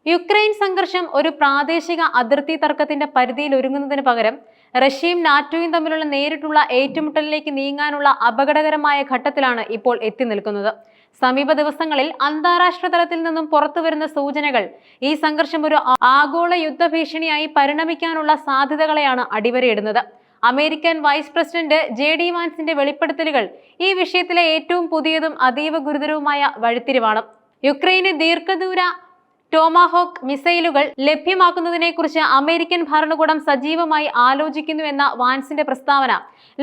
Ukraine സംഘർഷം ഒരു പ്രാദേശിക അതിർത്തി തർക്കത്തിന്റെ പരിധിയിൽ ഒരുങ്ങുന്നതിന് പകരം റഷ്യയും നാറ്റോയും തമ്മിലുള്ള നേരിട്ടുള്ള ഏറ്റുമുട്ടലിലേക്ക് നീങ്ങാനുള്ള അപകടകരമായ ഘട്ടത്തിലാണ് ഇപ്പോൾ എത്തി നിൽക്കുന്നത്. സമീപ ദിവസങ്ങളിൽ അന്താരാഷ്ട്ര തലത്തിൽ നിന്നും പുറത്തുവരുന്ന സൂചനകൾ ഈ സംഘർഷം ഒരു ആഗോള യുദ്ധഭീഷണിയായി പരിണമിക്കാനുള്ള സാധ്യതകളെയാണ് അടിവരയിടുന്നത്. അമേരിക്കൻ വൈസ് പ്രസിഡന്റ് JD വാൻസിന്റെ വെളിപ്പെടുത്തലുകൾ ഈ വിഷയത്തിലെ ഏറ്റവും പുതിയതും അതീവ ഗുരുതരവുമായ വഴിത്തിരിവാണ്. യുക്രൈന് ദീർഘദൂര ടോമാഹോക്ക് മിസൈലുകൾ ലഭ്യമാക്കുന്നതിനെക്കുറിച്ച് അമേരിക്കൻ ഭരണകൂടം സജീവമായി ആലോചിക്കുന്നുവെന്ന വാൻസിന്റെ പ്രസ്താവന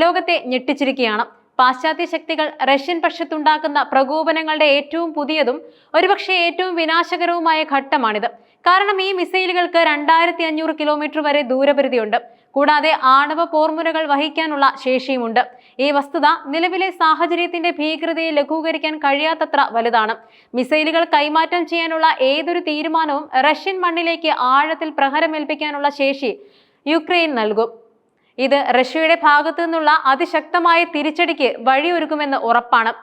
ലോകത്തെ ഞെട്ടിച്ചിരിക്കുകയാണ്. പാശ്ചാത്യ ശക്തികൾ റഷ്യൻ പക്ഷത്തുണ്ടാക്കുന്ന പ്രകോപനങ്ങളുടെ ഏറ്റവും പുതിയതും ഒരുപക്ഷെ ഏറ്റവും വിനാശകരവുമായ ഘട്ടമാണിത്. കാരണം ഈ മിസൈലുകൾക്ക് 2500 കിലോമീറ്റർ വരെ ദൂരപരിധിയുണ്ട്. കൂടാതെ ആണവ പോർമുനകൾ വഹിക്കാനുള്ള ശേഷിയുമുണ്ട്. ഈ വസ്തുത നിലവിലെ സാഹചര്യത്തിന്റെ ഭീകരതയെ ലഘൂകരിക്കാൻ കഴിയാത്തത്ര വലുതാണ്. മിസൈലുകൾ കൈമാറ്റം ചെയ്യാനുള്ള ഏതൊരു തീരുമാനവും റഷ്യൻ മണ്ണിലേക്ക് ആഴത്തിൽ പ്രഹരമേൽപ്പിക്കാനുള്ള ശേഷി യുക്രൈൻ നൽകും. ഇത് റഷ്യയുടെ ഭാഗത്തു നിന്നുള്ള അതിശക്തമായ തിരിച്ചടിക്ക് വഴിയൊരുക്കുമെന്ന് ഉറപ്പാണ്.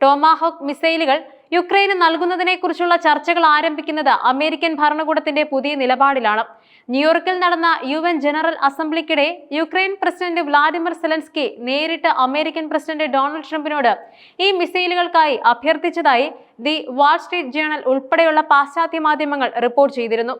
ടോമാഹോക്ക് മിസൈലുകൾ യുക്രൈന് നൽകുന്നതിനെക്കുറിച്ചുള്ള ചർച്ചകൾ ആരംഭിക്കുന്നത് അമേരിക്കൻ ഭരണകൂടത്തിന്റെ പുതിയ നിലപാടിലാണ്. ന്യൂയോർക്കിൽ നടന്ന UN ജനറൽ അസംബ്ലിക്കിടെ യുക്രൈൻ പ്രസിഡന്റ് വ്ളാഡിമിർ സെലൻസ്കി നേരിട്ട് അമേരിക്കൻ പ്രസിഡന്റ് ഡൊണാൾഡ് ട്രംപിനോട് ഈ മിസൈലുകൾക്കായി അഭ്യർത്ഥിച്ചതായി ദി വാൾ സ്ട്രീറ്റ് ജേണൽ ഉൾപ്പെടെയുള്ള പാശ്ചാത്യ മാധ്യമങ്ങൾ റിപ്പോർട്ട് ചെയ്തിരുന്നു.